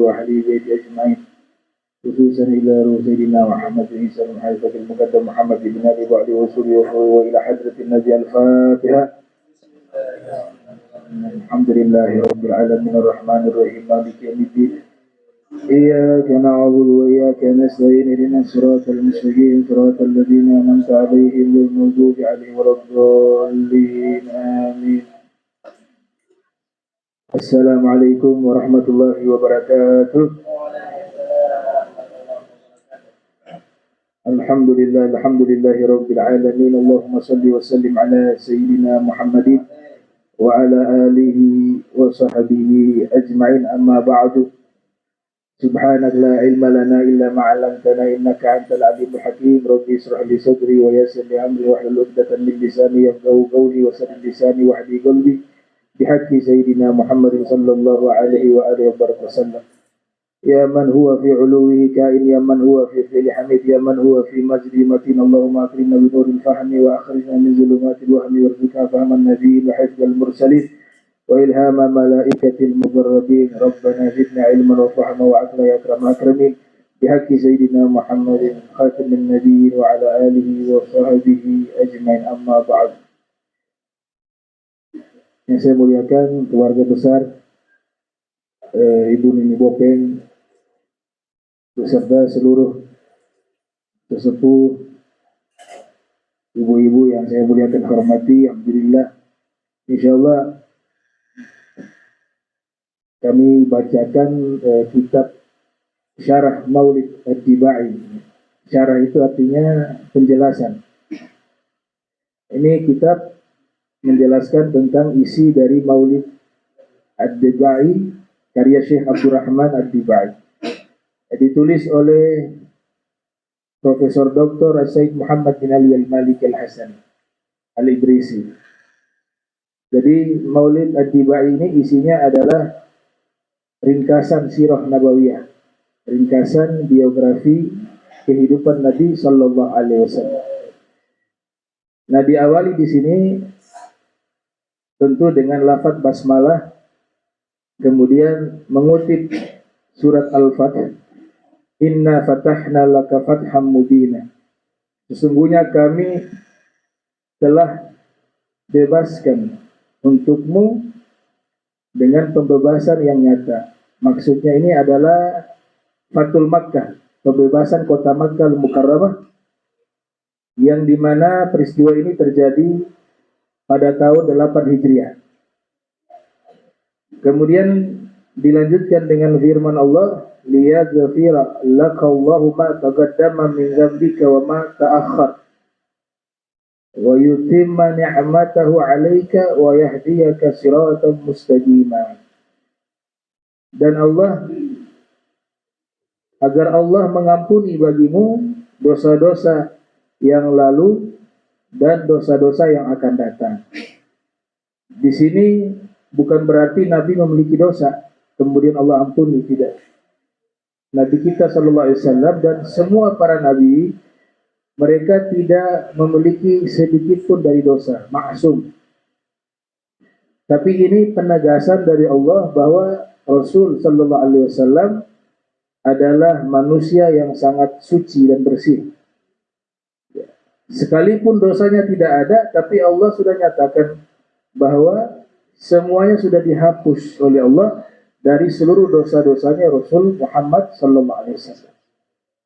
وأهل بيته أجمعين خصوصا إلى روح سيدنا محمد بن عيسى المحيفة المقدم محمد بن أبي بعد وصولي وإلى حضرة النبي الفاتحة. الحمد لله رب العالمين الرحمن الرحيم مالك يوم الدين إياك نعبد وإياك نستعين اهدنا الصراط المستقيم صراط الذين أنعمت عليهم غير المغضوب عليهم ولا الضالين آمين. Assalamualaikum warahmatullahi wabarakatuh. Alhamdulillahi rabbil alamin. Allahumma salli wa sallim ala sayyidina Muhammadin wa ala alihi wa sahbihi ajma'in, amma ba'du. Subhanaka la ilma lana illa ma 'allamtana innaka antal alimul hakim. Rabbi ishrah li sadri wa yassir li amri wahlul 'uqdatam min lisani yafqahu qawli wa saddid lisani wahdi qalbi bihaqqi sayyidina Muhammadin sallallahu alaihi wa alihi wa sallam. Ya man huwa fi 'uluwihi kain, ya man huwa fi fi'li hamid, ya man huwa fi majdi matin. Allahumma akrimna bi nuril fahmi wa akhrijna min zulumatil wahmi warzuqna fahman nabiyyin wa hifdzal mursalin wa ilhama malaikatil muqarrabin. Rabbana zidna ilman wa fahma wa aqla ya akramul akramin bihaqqi sayyidina Muhammadin khatamin nabiyyin wa ala alihi wa sahbihi ajmain, amma ba'd. Yang saya muliakan keluarga besar Ibu Nini Bopeng beserta seluruh sesepuh, ibu-ibu yang saya muliakan hormati, alhamdulillah, insyaallah kami bacakan kitab Syarah Maulid Ad-Dibai. Syarah itu artinya penjelasan. Ini kitab menjelaskan tentang isi dari Maulid Ad-Dibai karya Syekh Abdurrahman Ad-Dibai. Ditulis oleh Profesor Dr. Said Muhammad bin Ali Al-Malik Al-Hasan Al-Idrisi. Jadi Maulid Ad-Dibai ini isinya adalah ringkasan sirah nabawiyah, ringkasan biografi kehidupan Nabi sallallahu alaihi wasallam. Nah, diawali di sini tentu dengan lafaz basmalah, kemudian mengutip surat Al-Fath, Inna fatahna laka fatham mubina. Sesungguhnya kami telah bebaskan untukmu dengan pembebasan yang nyata. Maksudnya ini adalah Fathul Makkah, pembebasan kota Makkah Al-Mukarramah, yang dimana peristiwa ini terjadi pada tahun 8 Hijriah. Kemudian dilanjutkan dengan firman Allah, liyaghfira lakallahu ma taqaddama min dzambika wa ma ta'akhkhar wa yutimma ni'matahu 'alaika wa yahdiyaka siratan mustaqima. Dan agar Allah mengampuni bagimu dosa-dosa yang lalu dan dosa-dosa yang akan datang. Di sini bukan berarti Nabi memiliki dosa kemudian Allah ampuni, tidak. Nabi kita sallallahu alaihi wasallam dan semua para nabi, mereka tidak memiliki sedikit pun dari dosa, maksum. Tapi ini penegasan dari Allah bahwa Rasul sallallahu alaihi wasallam adalah manusia yang sangat suci dan bersih. Sekalipun dosanya tidak ada, tapi Allah sudah nyatakan bahwa semuanya sudah dihapus oleh Allah dari seluruh dosa-dosanya Rasul Muhammad sallallahu alaihi wasallam.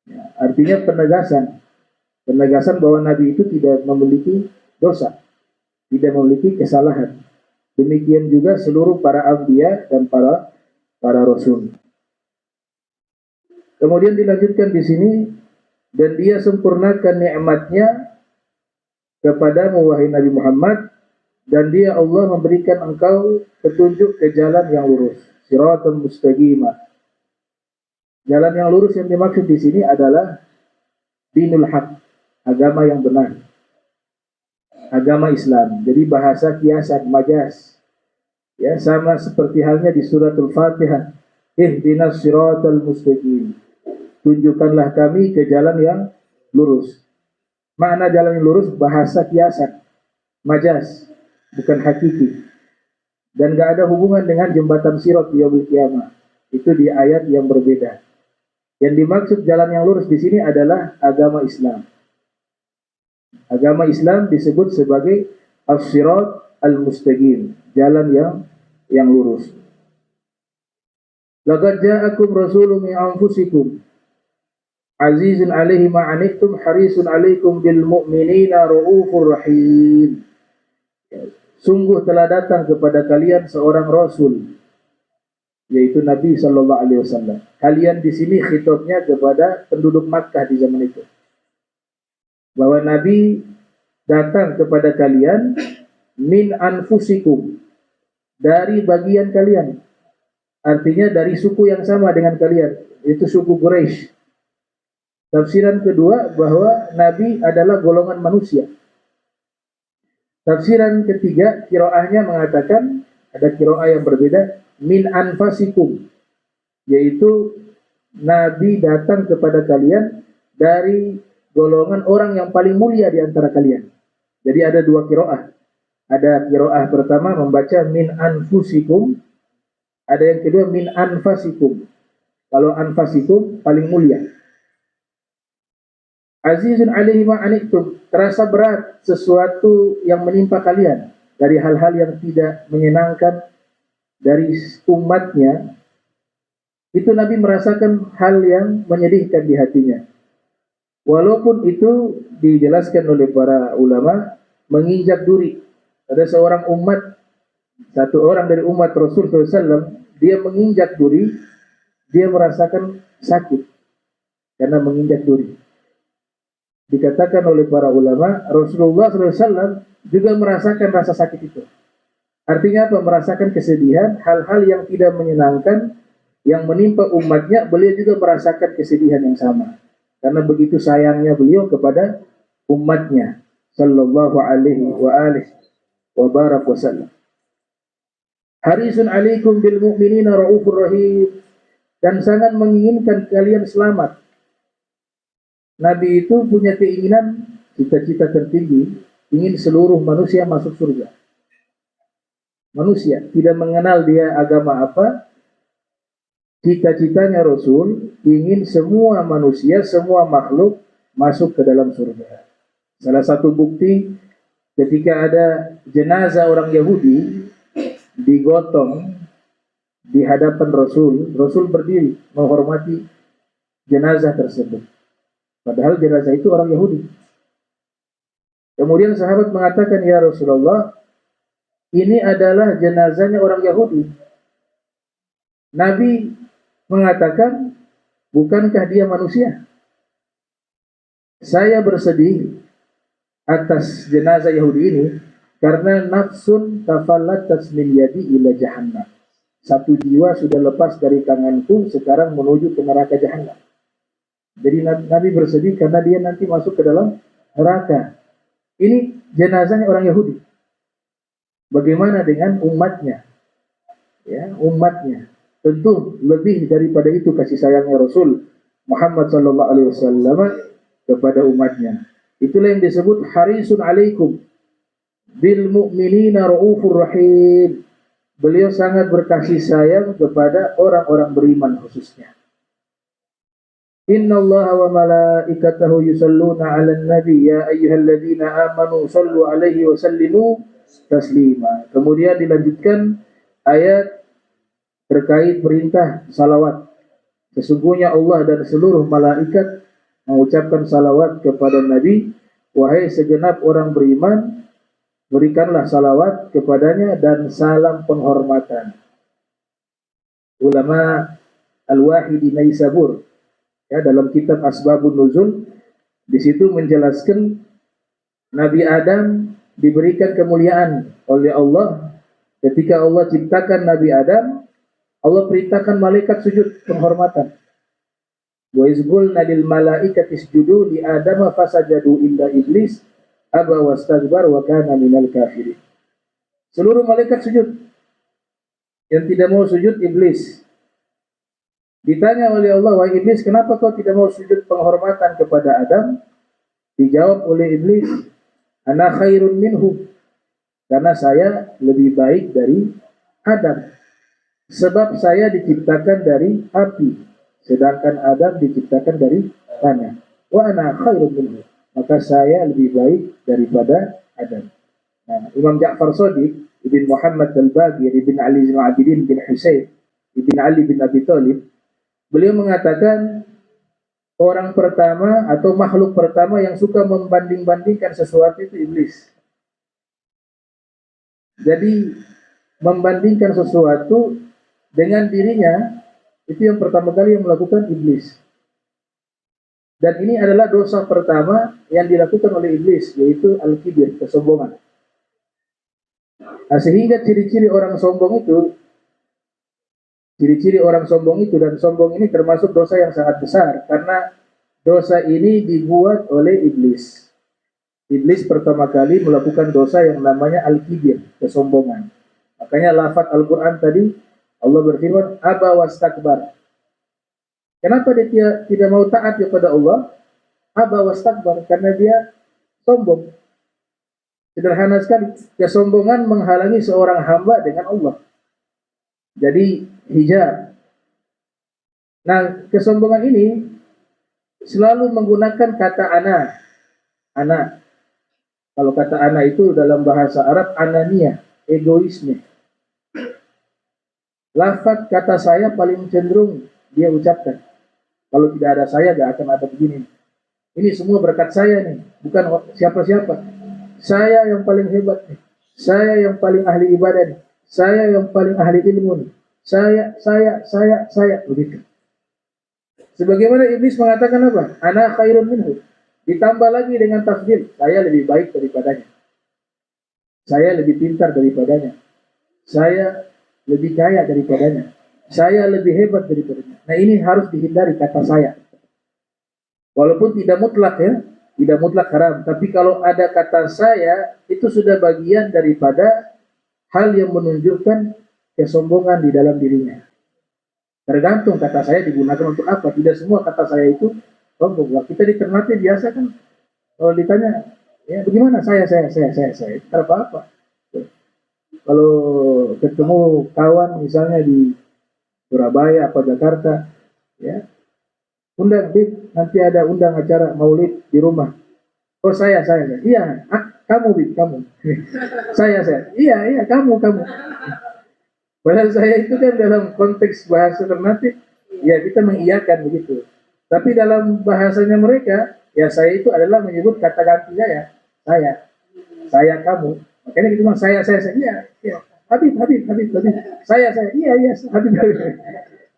Ya, artinya penegasan bahwa Nabi itu tidak memiliki dosa, tidak memiliki kesalahan. Demikian juga seluruh para anbiya dan para rasul. Kemudian dilanjutkan di sini, dan Dia sempurnakan nikmat-Nya kepadamu wahai Nabi Muhammad, dan Dia Allah memberikan engkau petunjuk ke jalan yang lurus, siratan mustaqimah. Jalan yang lurus yang dimaksud di sini adalah dinul haq, agama yang benar, agama Islam. Jadi bahasa kiasan, majas. Ya, sama seperti halnya di surat Al-Fatihah, ihdinas siratal mustaqim. Tunjukkanlah kami ke jalan yang lurus. Makna jalan yang lurus bahasa kiasan, majas, bukan hakiki. Dan gak ada hubungan dengan jembatan sirat di yaumil qiyamah. Itu di ayat yang berbeda. Yang dimaksud jalan yang lurus di sini adalah agama Islam. Agama Islam disebut sebagai as-sirat al-mustaqim, jalan yang lurus. Laqad ja'akum rasulun min anfusikum azizun 'alaihi ma 'anittum harisun 'alaikum bil mu'minina raufur rahim. Sungguh telah datang kepada kalian seorang rasul, yaitu Nabi sallallahu alaihi wasallam. Kalian di sini khitabnya kepada penduduk Makkah di zaman itu. Bahwa Nabi datang kepada kalian min anfusikum, dari bagian kalian. Artinya dari suku yang sama dengan kalian, itu suku Quraisy. Tafsiran kedua bahwa Nabi adalah golongan manusia. Tafsiran ketiga, qiraahnya mengatakan, ada qiraah yang berbeda, min anfasikum, yaitu Nabi datang kepada kalian dari golongan orang yang paling mulia di antara kalian. Jadi ada dua qiraah. Ada qiraah pertama membaca min anfusikum, ada yang kedua min anfasikum. Kalau anfasikum paling mulia. Azizun 'alaihi ma 'anittum, terasa berat sesuatu yang menimpa kalian dari hal-hal yang tidak menyenangkan dari umatnya. Itu Nabi merasakan hal yang menyedihkan di hatinya. Walaupun itu dijelaskan oleh para ulama menginjak duri. Ada seorang umat, satu orang dari umat Rasul SAW, dia menginjak duri, dia merasakan sakit karena menginjak duri. Dikatakan oleh para ulama, Rasulullah SAW juga merasakan rasa sakit itu. Artinya apa? Merasakan kesedihan, hal-hal yang tidak menyenangkan yang menimpa umatnya, beliau juga merasakan kesedihan yang sama. Karena begitu sayangnya beliau kepada umatnya, sallallahu alaihi wa alihi wa barak wasallam. Harisun alaikum bil mu'minina raufur rahim, dan sangat menginginkan kalian selamat. Nabi itu punya keinginan, cita-cita tertinggi, ingin seluruh manusia masuk surga. Manusia tidak mengenal dia agama apa, cita-citanya Rasul ingin semua manusia, semua makhluk masuk ke dalam surga. Salah satu bukti ketika ada jenazah orang Yahudi digotong di hadapan Rasul, Rasul berdiri menghormati jenazah tersebut. Padahal jenazah itu orang Yahudi. Kemudian sahabat mengatakan, ya Rasulullah, ini adalah jenazahnya orang Yahudi. Nabi mengatakan, bukankah dia manusia? Saya bersedih atas jenazah Yahudi ini karena nafsun tafallatat min yadi ila jahannam. Satu jiwa sudah lepas dari tanganku, sekarang menuju ke neraka jahannam. Jadi Nabi bersedih karena dia nanti masuk ke dalam neraka. Ini jenazahnya orang Yahudi. Bagaimana dengan umatnya? Ya, umatnya. Tentu lebih daripada itu kasih sayangnya Rasul Muhammad sallallahu alaihi wasallam kepada umatnya. Itulah yang disebut harisun alaikum bil mu'minina raufur rahim. Beliau sangat berkasih sayang kepada orang-orang beriman khususnya. Inna Allah wa malaikatahu yusalluna 'alan nabi ya ayyuhalladzina amanu sallu 'alaihi wa sallimu taslima. Kemudian dilanjutkan ayat terkait perintah salawat. Sesungguhnya Allah dan seluruh malaikat mengucapkan salawat kepada Nabi. Wahai segenap orang beriman, berikanlah salawat kepadanya dan salam penghormatan. Ulama Al-Wahidi Naisabur, ya, dalam kitab Asbabun Nuzul, di situ menjelaskan Nabi Adam diberikan kemuliaan oleh Allah. Ketika Allah ciptakan Nabi Adam, Allah perintahkan malaikat sujud penghormatan. Wa izqulna lil malaikati isjudu li Adam fasajadu illa iblis aba wastakbar wa kana minal kafirin. Seluruh malaikat sujud. Yang tidak mau sujud iblis. Ditanya oleh Allah, wahai iblis, kenapa kau tidak mau sujud penghormatan kepada Adam? Dijawab oleh iblis, ana khairun minhu, karena saya lebih baik dari Adam. Sebab saya diciptakan dari api, sedangkan Adam diciptakan dari tanah. Wa ana khairun minhu. Maka saya lebih baik daripada Adam. Nah, Imam Ja'far Shadiq ibn Muhammad al-Baqir ibn Ali bin Abidin bin Husain ibn Ali bin Abi Thalib, beliau mengatakan orang pertama atau makhluk pertama yang suka membanding-bandingkan sesuatu itu iblis. Jadi membandingkan sesuatu dengan dirinya itu yang pertama kali yang melakukan iblis. Dan ini adalah dosa pertama yang dilakukan oleh iblis, yaitu al-kibir, kesombongan. Nah, sehingga ciri-ciri orang sombong itu dan sombong ini termasuk dosa yang sangat besar, karena dosa ini dibuat oleh iblis. Iblis pertama kali melakukan dosa yang namanya al-kibir, kesombongan. Makanya lafaz Al-Quran tadi Allah berfirman aba wastakbar. Kenapa dia tidak mau taat kepada Allah? Aba wastakbar, karena dia sombong. Sederhana sekali, kesombongan menghalangi seorang hamba dengan Allah. Jadi hijab. Nah, kesombongan ini selalu menggunakan kata ana. Ana. Kalau kata ana itu dalam bahasa Arab anania, egoisme. Lafaz kata saya paling cenderung dia ucapkan. Kalau tidak ada saya, gak akan ada begini. Ini semua berkat saya nih, bukan siapa-siapa. Saya yang paling hebat nih. Saya yang paling ahli ibadah nih. Saya yang paling ahli ilmu nih. Saya. Begitu. Sebagaimana iblis mengatakan apa? Ana khairun minhu. Ditambah lagi dengan tafdil. Saya lebih baik daripadanya. Saya lebih pintar daripadanya. Saya lebih kaya daripadanya. Saya lebih hebat daripadanya. Nah, ini harus dihindari kata saya. Walaupun tidak mutlak ya, tidak mutlak haram. Tapi kalau ada kata saya, itu sudah bagian daripada hal yang menunjukkan kesombongan di dalam dirinya. Tergantung kata saya digunakan untuk apa. Tidak semua kata saya itu sombong. Kita di Ternate biasa kan, kalau ditanya, ya bagaimana saya. Tak apa-apa. Kalau ketemu kawan misalnya di Surabaya apa Jakarta, ya undang, Bib, nanti ada undang acara maulid di rumah. Oh saya. Iya, kamu Bib, kamu. saya. Iya, kamu. Padahal saya itu kan dalam konteks bahasa Ternate, ya kita mengiyakan begitu. Tapi dalam bahasanya mereka, ya saya itu adalah menyebut kata ganti saya. Saya kamu. Makanya kita bilang saya. Iya. Habib. Saya. Iya, Habib.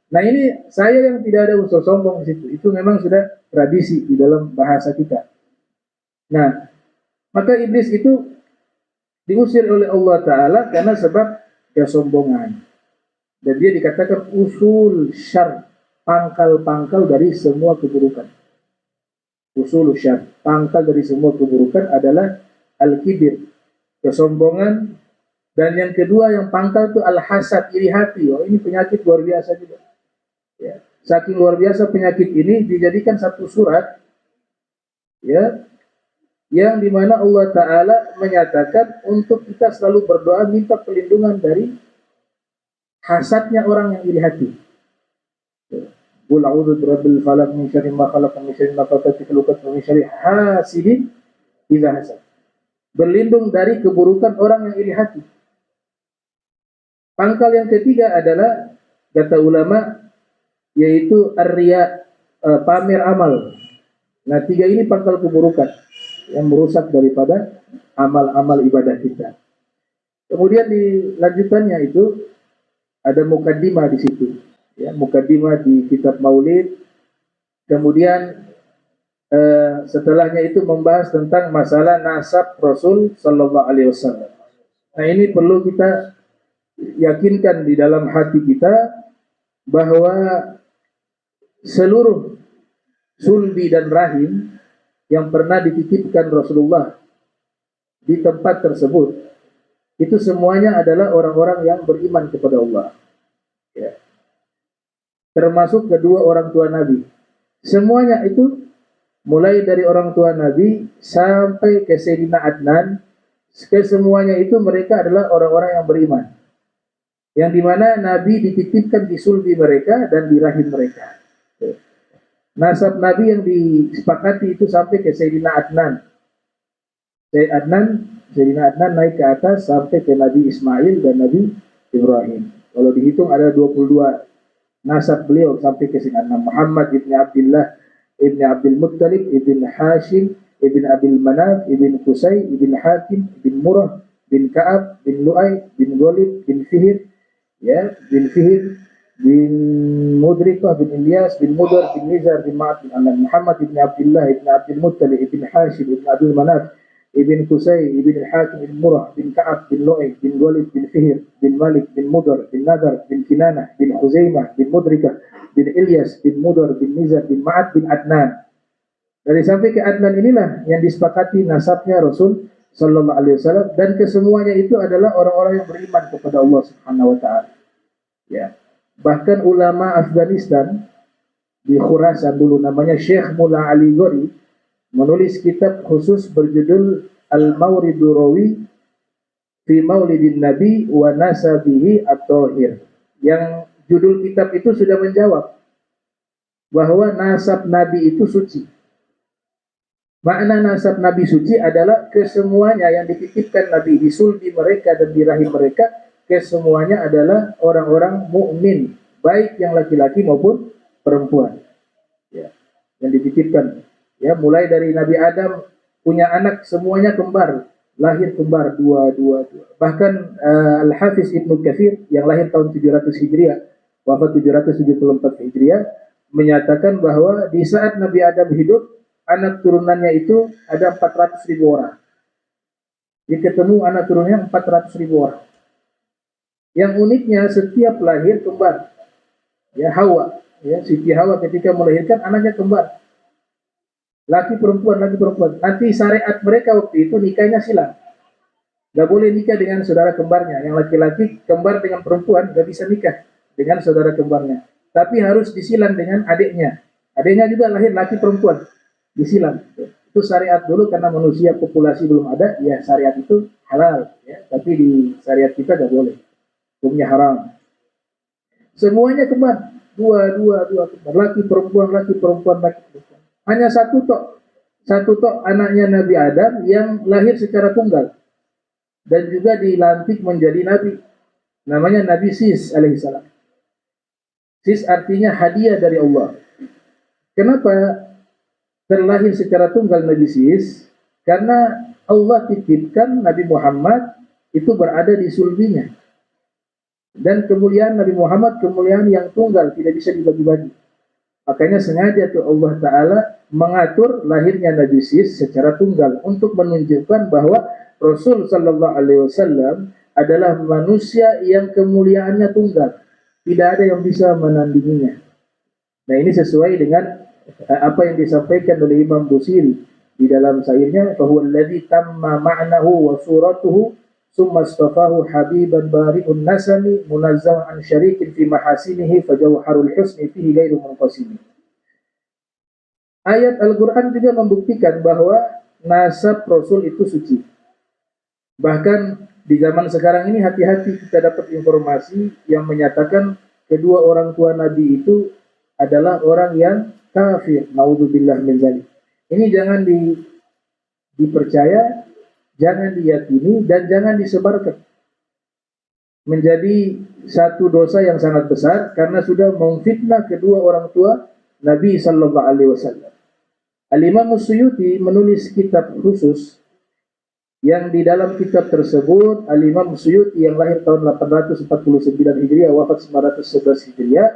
Nah ini saya yang tidak ada unsur sombong di situ. Itu memang sudah tradisi di dalam bahasa kita. Nah, maka iblis itu diusir oleh Allah Ta'ala karena sebab kesombongan. Dan dia dikatakan usul syar, pangkal-pangkal dari semua keburukan. Usul syar, pangkal dari semua keburukan adalah al-kibir, kesombongan. Dan yang kedua yang pangkal itu al-hasad, iri hati. Oh, ini penyakit luar biasa juga. Ya, saking luar biasa penyakit ini dijadikan satu surat, ya, yang dimana Allah Ta'ala menyatakan untuk kita selalu berdoa minta perlindungan dari hasadnya orang yang iri hati. Qul a'udzu birabbil falaq min syarri ma khalaq min syarri nafathati fil 'uqad min syarri hasidin idza hasad. Berlindung dari keburukan orang yang iri hati. Pangkal yang ketiga adalah kata ulama yaitu ar-riya, pamer amal. Nah, tiga ini pangkal keburukan yang merusak daripada amal-amal ibadah kita. Kemudian di lanjutannya itu ada mukaddimah di situ, ya, mukaddimah di kitab Maulid. Kemudian setelahnya itu membahas tentang masalah nasab Rasul Sallallahu Alaihi Wasallam. Nah, ini perlu kita yakinkan di dalam hati kita bahwa seluruh sulbi dan rahim yang pernah dititipkan Rasulullah di tempat tersebut itu semuanya adalah orang-orang yang beriman kepada Allah, ya. Termasuk kedua orang tua Nabi. Semuanya itu mulai dari orang tua Nabi sampai ke Sayyidina Adnan, kesemuanya itu mereka adalah orang-orang yang beriman. yang dimana Nabi dititipkan di sulbi mereka dan di rahim mereka. Nasab Nabi yang disepakati itu sampai ke Sayyidina Adnan. Sayyidina Adnan naik ke atas sampai ke Nabi Ismail dan Nabi Ibrahim. Kalau dihitung ada 22 nasab beliau sampai ke Sayyidina Muhammad ibn Abdullah ibn Abdul Muttalib ibn Hashim ibn Abil Manaf ibn Qusay ibn Hakim ibn Murrah bin Ka'ab bin Lu'ay bin Ghalib bin Fihr, ya, bin Fihr bin Mudrikah bin Ilyas bin Mudar bin Nizar bin Ma'ad bin Anan, Muhammad ibn Abdullah ibn Abdul Muttalib ibn Hashim ibn Abdul Manaf ibn Qusay ibn Hakim ibn Murrah bin Ka'ab bin Lu'ay bin Ghalib bin Fihr bin Malik bin Mudar bin Nadar bin Kinanah bin Khuzaimah bin Mudrikah bin Ilyas bin Mudar bin Nizar bin Ma'ad bin Adnan. Dari sampai ke Adnan inilah yang disepakati nasabnya Rasul sallallahu alaihi wasallam, dan kesemuanya itu adalah orang-orang yang beriman kepada Allah Subhanahu wa taala. Ya. Bahkan ulama Afghanistan di Khurasan dulu namanya Syekh Mullah Ali Ghori menulis kitab khusus berjudul Al-Mawridu Rawi fi Maulidin Nabi wa Nasabihi At-Tahir. Yang judul kitab itu sudah menjawab bahwa nasab Nabi itu suci. Makna nasab Nabi suci adalah kesemuanya yang dititipkan Nabi di sulbi mereka dan di rahim mereka, kesemuanya adalah orang-orang mukmin, baik yang laki-laki maupun perempuan. Ya, yang dititipkan. Ya, mulai dari Nabi Adam punya anak semuanya kembar, lahir kembar dua. Bahkan Al-Hafiz Ibnu Katsir yang lahir tahun 700 Hijriah, wafat 774 Hijriah, menyatakan bahwa di saat Nabi Adam hidup, anak turunannya itu ada 400.000 orang. Dia ketemu anak turunannya 400.000 orang. Yang uniknya setiap lahir kembar. Ya, Hawa, ya, Siti Hawa ketika melahirkan anaknya kembar. Laki perempuan. Nanti syariat mereka waktu itu nikahnya silang. Gak boleh nikah dengan saudara kembarnya. Yang laki-laki kembar dengan perempuan gak bisa nikah dengan saudara kembarnya. Tapi harus disilang dengan adiknya. Adiknya juga lahir laki perempuan. Disilang. Itu syariat dulu karena manusia populasi belum ada, ya syariat itu halal. Ya. Tapi di syariat kita gak boleh. Hukumnya haram. Semuanya kembar. Dua kembar. Laki perempuan. Hanya satu tok anaknya Nabi Adam yang lahir secara tunggal. Dan juga dilantik menjadi Nabi. Namanya Nabi Sis alaihissalam. Sis artinya hadiah dari Allah. Kenapa terlahir secara tunggal Nabi Sis? Karena Allah titipkan Nabi Muhammad itu berada di sulbinya. Dan kemuliaan Nabi Muhammad kemuliaan yang tunggal, tidak bisa dibagi-bagi. Makanya sengaja tuh Allah Ta'ala mengatur lahirnya Nabi Sis secara tunggal untuk menunjukkan bahwa Rasul Sallallahu Alaihi Wasallam adalah manusia yang kemuliaannya tunggal. Tidak ada yang bisa menandinginya. Nah, ini sesuai dengan apa yang disampaikan oleh Imam Busiri di dalam syairnya, fahuwa alladzi tamma ma'nahu wa suratuhu summa astafahu habiban bari'un nasami munazzam an syarikin fi mahasinihi fajawharul husni fihi ghairu munqasimi. Ayat Al-Qur'an juga membuktikan bahwa nasab Rasul itu suci. Bahkan di zaman sekarang ini hati-hati kita dapat informasi yang menyatakan kedua orang tua Nabi itu adalah orang yang kafir. Naudzubillah min dzalik. Ini jangan dipercaya, jangan diyakini, dan jangan disebarkan. Menjadi satu dosa yang sangat besar karena sudah memfitnah kedua orang tua Nabi sallallahu alaihi wasallam. Al-Imam Suyuti menulis kitab khusus yang di dalam kitab tersebut Al-Imam Suyuti yang lahir tahun 849 Hijriah, wafat 911 Hijriah,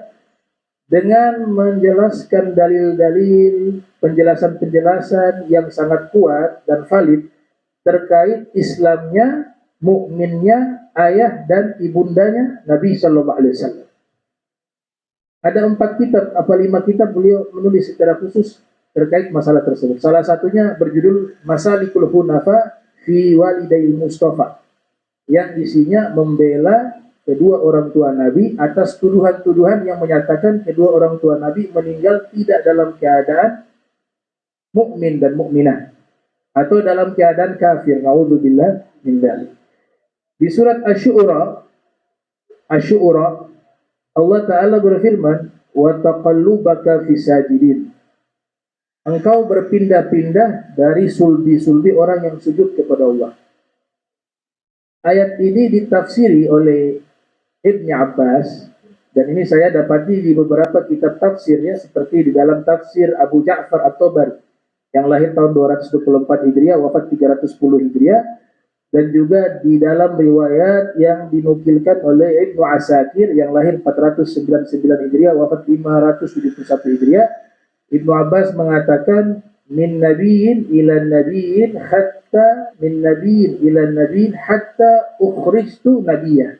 dengan menjelaskan dalil-dalil, penjelasan-penjelasan yang sangat kuat dan valid terkait Islamnya, mukminnya, ayah dan ibundanya Nabi Sallallahu Alaihi Wasallam. Ada 4 kitab, 5 kitab beliau menulis secara khusus terkait masalah tersebut. Salah satunya berjudul Masalikul Hunafa fi Walidayil Mustafa, yang isinya membela kedua orang tua Nabi atas tuduhan-tuduhan yang menyatakan kedua orang tua Nabi meninggal tidak dalam keadaan mukmin dan mukminah atau dalam keadaan kafir. Naudzubillah min dzalik. Di surat Asy-Syu'ara Asy-Syu'ara, Allah Ta'ala berfirman, wa taqallubaka fi sajidin. Engkau berpindah-pindah dari sulbi-sulbi orang yang sujud kepada Allah. Ayat ini ditafsiri oleh Ibn Abbas, dan ini saya dapati di beberapa kitab tafsir ya, seperti di dalam tafsir Abu Ja'far At-Tabari yang lahir tahun 224 Hijriah, wafat 310 Hijriah, dan juga di dalam riwayat yang dinukilkan oleh Ibnu Asakir yang lahir 499 Hijriah, wafat 571 Hijriah. Ibnu Abbas mengatakan min nabiyyin ila nabiyyin hatta min nabiyyin ila nabiyyin hatta ukhrijtu nabiyya,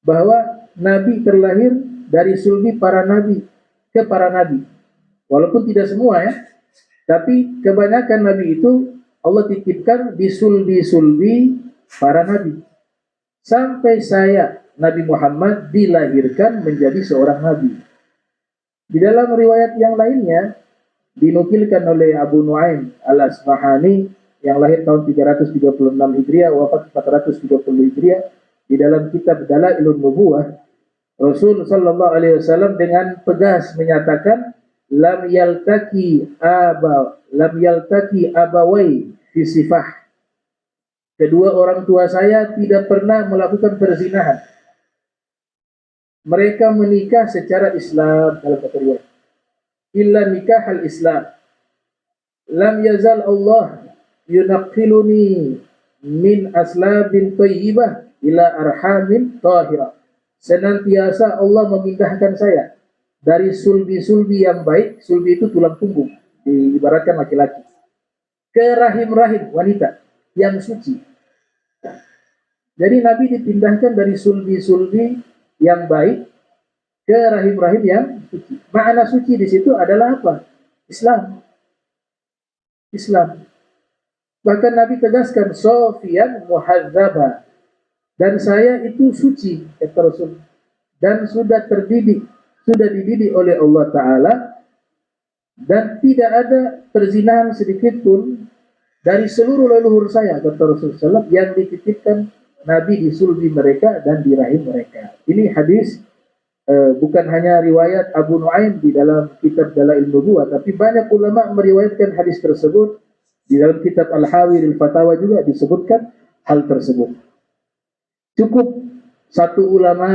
bahwa nabi terlahir dari sulbi para nabi ke para nabi, walaupun tidak semua ya, tapi kebanyakan nabi itu Allah titipkan di sulbi-sulbi para nabi, sampai saya Nabi Muhammad dilahirkan menjadi seorang nabi. Di dalam riwayat yang lainnya dinukilkan oleh Abu Nuaim Al-Asbahani yang lahir tahun 336 Hijriah, wafat 430 Hijriah, di dalam kitab Dalailun Nubuwah, Rasul sallallahu alaihi wasallam dengan tegas menyatakan lam yaltaki abawai fi sifah. Kedua orang tua saya tidak pernah melakukan perzinahan. Mereka menikah secara Islam dalam kata riwayat. Illa nikah al-Islam. Lam yazal Allah yunaqqiluni min aslabin thayyibah ila arhamin tahirah. Senantiasa Allah memindahkan saya dari sulbi-sulbi yang baik, sulbi itu tulang punggung, diibaratkan laki-laki, ke rahim-rahim wanita yang suci. Jadi Nabi dipindahkan dari sulbi-sulbi yang baik ke rahim-rahim yang suci. Makna suci di situ adalah apa? Islam. Islam. Bahkan Nabi tegaskan sofian muhadzaba, dan saya itu suci, kata Rasul, dan sudah dididik oleh Allah Ta'ala, dan tidak ada perzinahan sedikit pun dari seluruh leluhur saya, kata Rasulullah SAW, yang dititipkan Nabi di sulbi mereka dan di rahim mereka. Ini hadis bukan hanya riwayat Abu Nuaim di dalam kitab Dalail Nubuwah, tapi banyak ulama meriwayatkan hadis tersebut. Di dalam kitab Al-Hawi Al-Fatawa juga disebutkan hal tersebut. Cukup satu ulama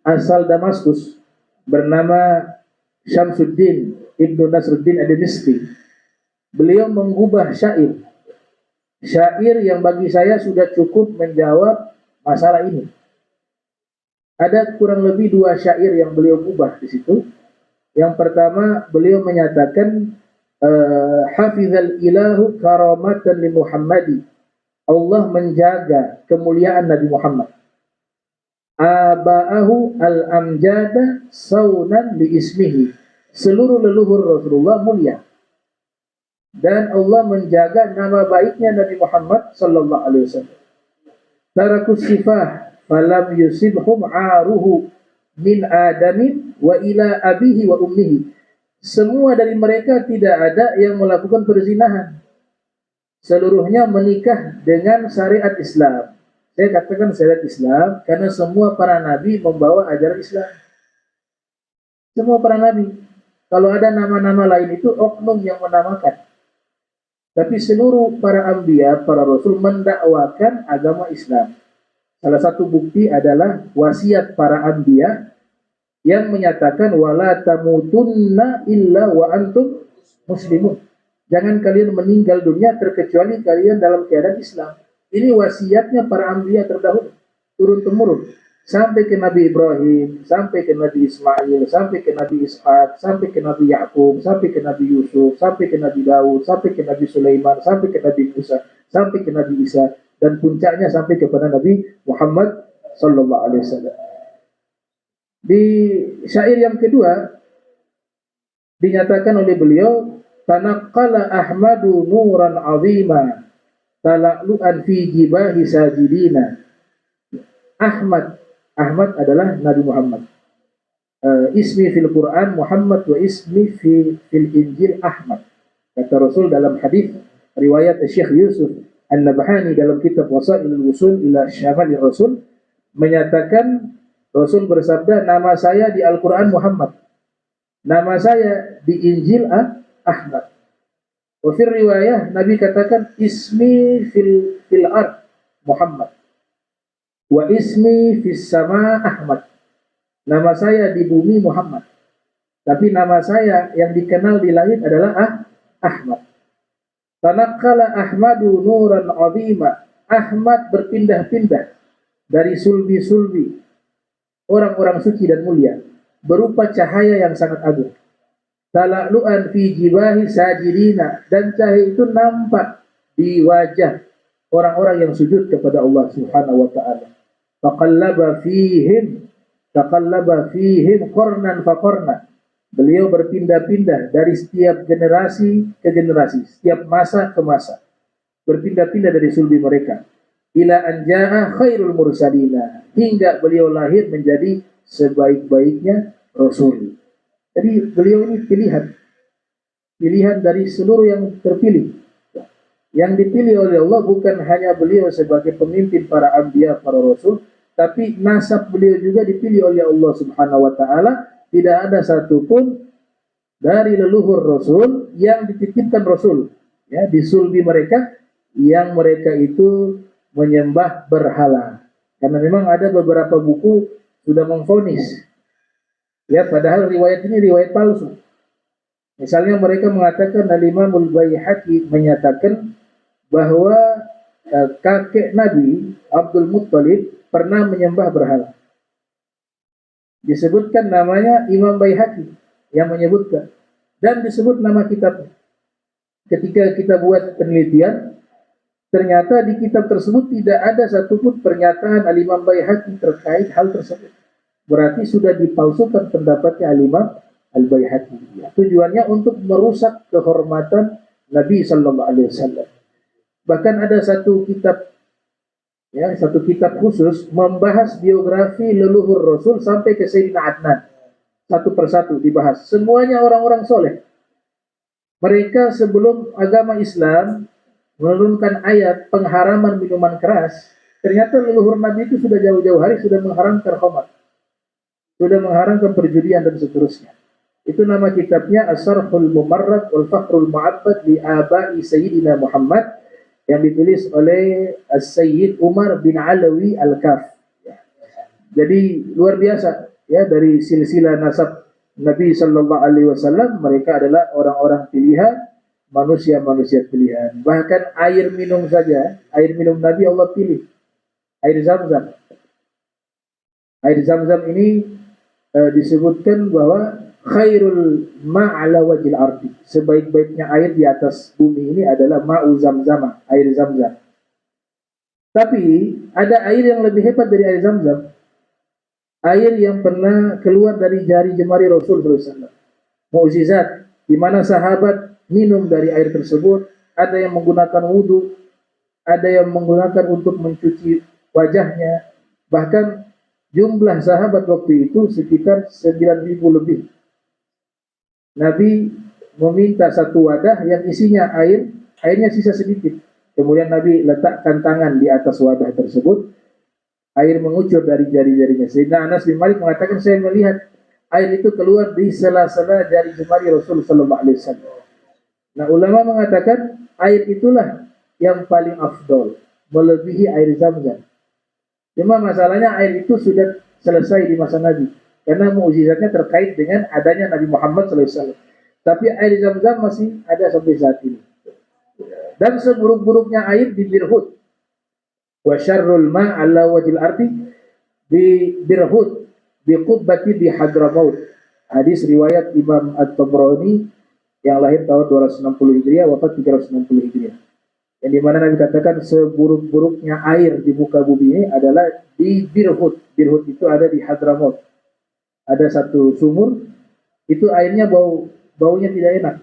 asal Damaskus bernama Syamsuddin Ibnu Nasruddin Ad-Dimishqi. Beliau mengubah syair yang bagi saya sudah cukup menjawab masalah ini. Ada kurang lebih 2 syair yang beliau ubah di situ. Yang pertama, beliau menyatakan hafizal ilahu karamatan li Muhammadi. Allah menjaga kemuliaan Nabi Muhammad. Aba'ahu al-amjada saunan li ismihi. Seluruh leluhur Rasulullah mulia. Dan Allah menjaga nama baiknya Nabi Muhammad sallallahu alaihi wasallam. Tarakus sifah falam yusibhum aruhu min adamin wa ila abihi wa ummihi. Semua dari mereka tidak ada yang melakukan perzinahan. Seluruhnya menikah dengan syariat Islam. Saya katakan syariat Islam karena semua para nabi membawa ajaran Islam. Semua para nabi. Kalau ada nama-nama lain itu oknum yang menamakan. Tapi seluruh para anbiya, para rasul mendakwakan agama Islam. Salah satu bukti adalah wasiat para anbiya yang menyatakan wala tamutunna illa wa antum muslimun. Jangan kalian meninggal dunia terkecuali kalian dalam keadaan Islam. Ini wasiatnya para anbiya terdahulu, turun temurun, sampai ke Nabi Ibrahim, sampai ke Nabi Ismail, sampai ke Nabi Ishak, sampai ke Nabi Yakub, sampai ke Nabi Yusuf, sampai ke Nabi Daud, sampai ke Nabi Sulaiman, sampai ke Nabi Musa, sampai ke Nabi Isa, dan puncaknya sampai kepada Nabi Muhammad sallallahu alaihi wasallam. Di syair yang kedua dinyatakan oleh beliau, tanaqqala Ahmadu nuran 'azima tala'lu'an fi jibahi sajidina. Ahmad adalah Nabi Muhammad. Ismi fil Quran Muhammad wa ismi fil Injil Ahmad. Kata Rasul dalam hadis riwayat Syekh Yusuf An-Nabhani dalam kitab Wasailul Wusul ila Syamalil Rasul menyatakan Rasul bersabda, nama saya di Al-Quran Muhammad, nama saya di Injil Ahmad. Wa fil riwayah Nabi katakan ismi fil ard Muhammad wa ismi fis sama Ahmad. Nama saya di bumi Muhammad, tapi nama saya yang dikenal di langit adalah Ahmad. Tanaqqala Ahmadu nuran 'azima. Ahmad berpindah-pindah dari sulbi-sulbi orang-orang suci dan mulia berupa cahaya yang sangat agung. Tala'lu'an fi jibahi sajidina, dan cahaya itu nampak di wajah orang-orang yang sujud kepada Allah Subhanahu wa taala. Taqallaba fihim qarnan fa qarna. Beliau berpindah-pindah dari setiap generasi ke generasi, setiap masa ke masa. Berpindah-pindah dari sulbi mereka. Ila anja'a khairul mursalina, hingga beliau lahir menjadi sebaik-baiknya Rasul. Jadi beliau ini pilihan dari seluruh yang terpilih. Yang dipilih oleh Allah bukan hanya beliau sebagai pemimpin para anbiya, para rasul, tapi nasab beliau juga dipilih oleh Allah Subhanahu wa taala. Tidak ada satupun dari leluhur Rasul yang dititipkan Rasul, ya, di sulbi mereka yang mereka itu menyembah berhala. Karena memang ada beberapa buku sudah memvonis, ya, padahal riwayat ini riwayat palsu. Misalnya mereka mengatakan, Al-Imamul Baihaqi menyatakan bahwa kakek Nabi Abdul Muttalib pernah menyembah berhala. Disebutkan namanya Imam Baihaqi yang menyebutkan, dan disebut nama kitab. Ketika kita buat penelitian, ternyata di kitab tersebut tidak ada satupun pernyataan Al-Imam Baihaqi terkait hal tersebut. Berarti sudah dipalsukan pendapatnya Al-Imam Al-Baihaqi. Tujuannya untuk merusak kehormatan Nabi Sallallahu Alaihi Wasallam. Bahkan ada satu kitab, ya, satu kitab khusus membahas biografi leluhur Rasul sampai ke Sayyidina Adnan. Satu persatu dibahas. Semuanya orang-orang soleh. Mereka sebelum agama Islam menurunkan ayat pengharaman minuman keras, ternyata leluhur Nabi itu sudah jauh-jauh hari sudah mengharamkan khamar, sudah mengharamkan perjudian dan seterusnya. Itu nama kitabnya As-Sarhul Mumarrad wal Fakhrul Mu'abbad li Aba'i Sayyidina Muhammad, yang ditulis oleh As-Sayyid Umar bin Alawi Al-Kaf. Jadi luar biasa, ya, dari silsilah nasab Nabi Sallallahu Alaihi Wasallam, mereka adalah orang-orang pilihan, manusia-manusia pilihan. Bahkan air minum saja, air minum Nabi Allah pilih, air Zam-Zam. Air Zam-Zam ini disebutkan bahwa khairul ma'ala wajil ardi, sebaik-baiknya air di atas bumi ini adalah ma'u Zamzam, air Zam-Zam. Tapi ada air yang lebih hebat dari air Zam-Zam, air yang pernah keluar dari jari jemari Rasul SAW. Mukjizat, di mana sahabat minum dari air tersebut. Ada yang menggunakan wudhu, ada yang menggunakan untuk mencuci wajahnya. Bahkan jumlah sahabat waktu itu sekitar 9.000 lebih. Nabi meminta satu wadah yang isinya air, airnya sisa sedikit. Kemudian Nabi letakkan tangan di atas wadah tersebut, air mengucur dari jari-jarinya. Sayyidina Anas bin Malik mengatakan, saya melihat air itu keluar di sela-sela jari jemari Rasul sallallahu alaihi wasallam. Nah, ulama mengatakan air itulah yang paling afdol, melebihi air Zam-Zam. Cuma masalahnya air itu sudah selesai di masa Nabi, karena mukjizatnya terkait dengan adanya Nabi Muhammad SAW. Tapi air Zam-Zam masih ada sampai saat ini. Dan seburuk-buruknya air di Birhud. Wa syarrul ma' ala wajil ardi di Birhud bi qubbati bi Hadramaut. Hadis riwayat Imam At-Tabrani yang lahir tahun 260 Hijriah, wafat 360 Hijriah. Yang dimana Nabi katakan seburuk-buruknya air di muka bumi ini adalah di Birhud. Birhud itu ada di Hadramaut. Ada satu sumur, itu airnya baunya tidak enak.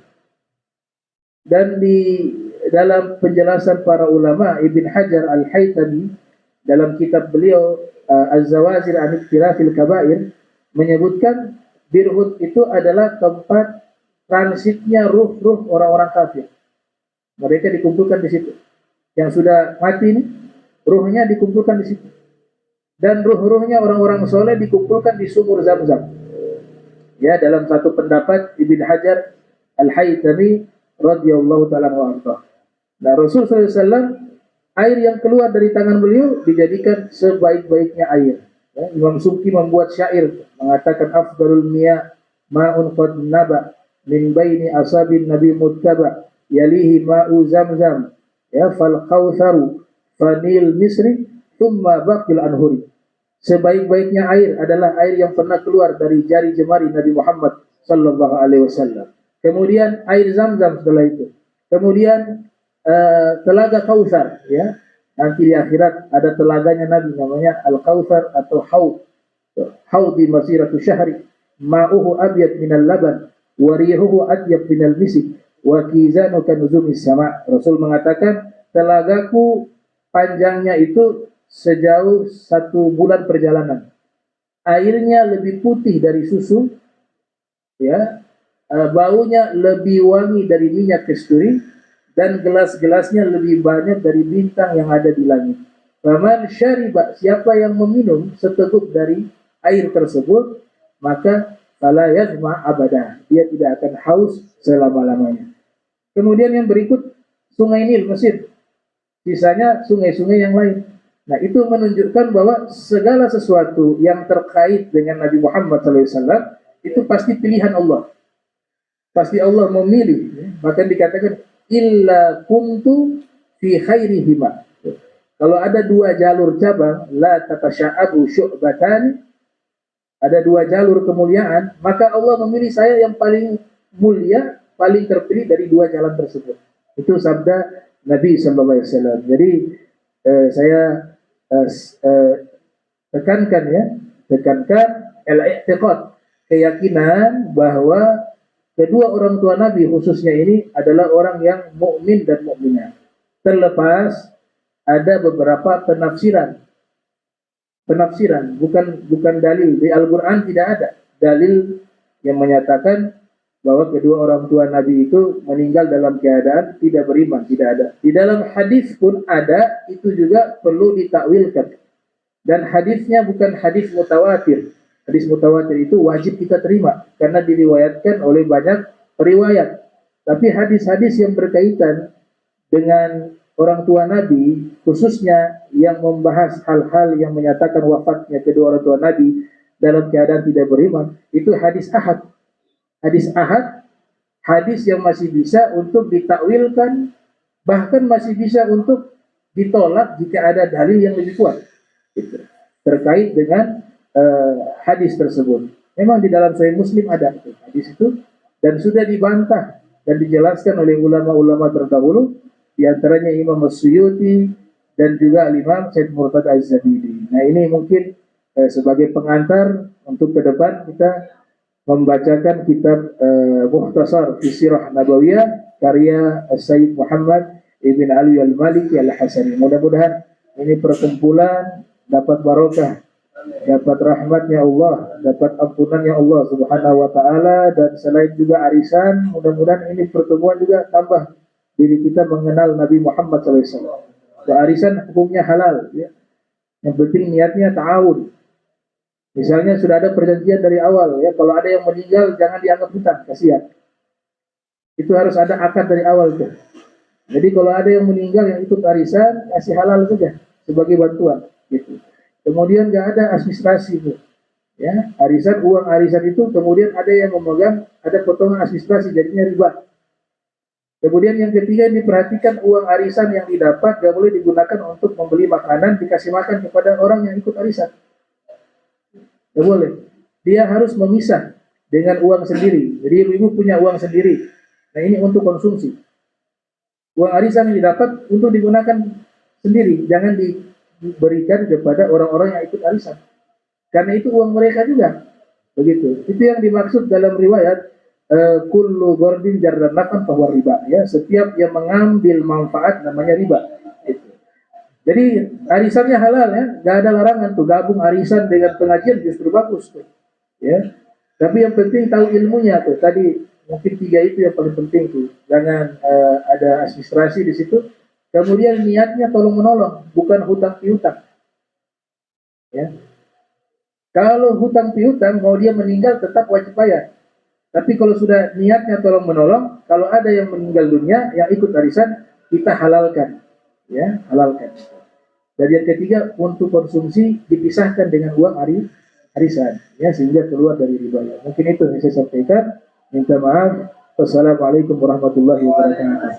Dan di dalam penjelasan para ulama, Ibn Hajar Al-Haytami dalam kitab beliau Az-Zawazir an Iktirafil Kabair menyebutkan Birhud itu adalah tempat transitnya ruh-ruh orang-orang kafir. Mereka dikumpulkan di situ. Yang sudah mati ini, ruhnya dikumpulkan di situ. dan ruh-ruhnya orang-orang soleh dikumpulkan di sumur Zam-Zam. Ya, dalam satu pendapat Ibn Hajar Al-Haytami radhiyallahu taala anhu. Nah, Rasul SAW, air yang keluar dari tangan beliau dijadikan sebaik-baiknya air. Ya, Imam Subki membuat syair mengatakan afdalul miya ma'un qad naba min baini asabin nabi muttaba yalihi ma'u Zamzam ya fal kautsaru fanil misri thumma baqil anhuri. Sebaik-baiknya air adalah air yang pernah keluar dari jari jemari Nabi Muhammad sallallahu alaihi wasallam. Kemudian air Zam-Zam setelah itu. Kemudian telaga Kautsar, ya. Nanti di akhirat ada telaganya Nabi namanya Al-Kautsar atau Haud. Haudi masiratu syahri, ma'uhu abyad minal laban, wa rihuhu atyab minal misik, wa kizanu kanuzumis sama'. Rasul mengatakan, telagaku panjangnya itu sejauh 1 bulan perjalanan. Airnya lebih putih dari susu, ya. Baunya lebih wangi dari minyak kasturi, dan gelas-gelasnya lebih banyak dari bintang yang ada di langit. Faman syariba, siapa yang meminum seteguk dari air tersebut, maka fala yazma abada, dia tidak akan haus selama-lamanya. Kemudian yang berikut Sungai Nil Mesir, sisanya sungai-sungai yang lain. Nah, itu menunjukkan bahwa segala sesuatu yang terkait dengan Nabi Muhammad SAW itu pasti pilihan Allah. Pasti Allah memilih. Bahkan dikatakan illa kuntu fi khairihima. Kalau ada 2 jalur cabang, la tatasya'abu syu'batani, ada 2 jalur kemuliaan, maka Allah memilih saya yang paling mulia, paling terpilih dari 2 jalan tersebut. Itu sabda Nabi sallallahu alaihi wasallam. Jadi saya tekankan al-i'tiqad, keyakinan bahwa kedua orang tua Nabi khususnya ini adalah orang yang mukmin dan mukminah. Terlepas ada beberapa penafsiran, bukan dalil. Di Al-Quran tidak ada dalil yang menyatakan bahwa kedua orang tua Nabi itu meninggal dalam keadaan tidak beriman, tidak ada. Di dalam hadis pun ada, itu juga perlu ditakwilkan. Dan hadisnya bukan hadis mutawatir. Hadis mutawatir itu wajib kita terima karena diriwayatkan oleh banyak periwayat. Tapi hadis-hadis yang berkaitan dengan orang tua Nabi, khususnya yang membahas hal-hal yang menyatakan wafatnya kedua orang tua Nabi dalam keadaan tidak beriman, itu hadis ahad. Hadis ahad, hadis yang masih bisa untuk ditakwilkan, bahkan masih bisa untuk ditolak jika ada dalil yang lebih kuat gitu, terkait dengan hadis tersebut. Memang di dalam Sahih Muslim ada hadis itu, dan sudah dibantah dan dijelaskan oleh ulama-ulama terdahulu, di antaranya Imam As-Suyuti dan juga Imam Syed Murtada Az-Zabidi. Nah, ini mungkin sebagai pengantar untuk ke depan kita membacakan kitab Mukhtasar fi Sirah Nabawiyah karya Sayyid Muhammad Ibn Ali Al-Maliki Al-Hasani. Mudah-mudahan ini perkumpulan dapat barokah, dapat rahmatnya Allah, dapat ampunannya Allah Subhanahu wa taala, dan selain juga arisan, mudah-mudahan ini pertemuan juga tambah diri kita mengenal Nabi Muhammad SAW. Arisan hukumnya halal, ya. Yang penting niatnya ta'awun. Misalnya sudah ada perjanjian dari awal, ya, kalau ada yang meninggal jangan dianggap hutang, kasihan. Itu harus ada akad dari awal tuh. Jadi kalau ada yang meninggal yang ikut arisan, kasih halal saja sebagai bantuan, gitu. Kemudian nggak ada administrasi tuh, ya, arisan, uang arisan itu kemudian ada yang memegang, ada potongan administrasi, jadinya riba. Kemudian yang ketiga, diperhatikan uang arisan yang didapat nggak boleh digunakan untuk membeli makanan dikasih makan kepada orang yang ikut arisan. Nggak boleh. Dia harus memisah dengan uang sendiri. Jadi ibu punya uang sendiri. Nah, ini untuk konsumsi. Uang arisan yang didapat untuk digunakan sendiri, jangan diberikan kepada orang-orang yang ikut arisan. Karena itu uang mereka juga. Begitu. Itu yang dimaksud dalam riwayat kullu gordin jarran nafan bahwa riba, ya, setiap yang mengambil manfaat namanya riba. Itu. Jadi arisannya halal, ya, nggak ada larangan tuh, gabung arisan dengan pengajian justru bagus tuh, ya. Tapi yang penting tahu ilmunya tuh. Tadi mungkin 3 itu yang paling penting tuh. Jangan ada administrasi di situ. Kemudian niatnya tolong menolong, bukan hutang piutang. Ya. Kalau hutang piutang mau dia meninggal tetap wajib bayar. Tapi kalau sudah niatnya tolong menolong, kalau ada yang meninggal dunia yang ikut arisan, kita halalkan, ya halalkan. Dan yang ketiga untuk konsumsi dipisahkan dengan uang arisan, ya sehingga keluar dari riba. Mungkin itu yang saya sampaikan. Minta maaf. Wassalamualaikum warahmatullahi wabarakatuh.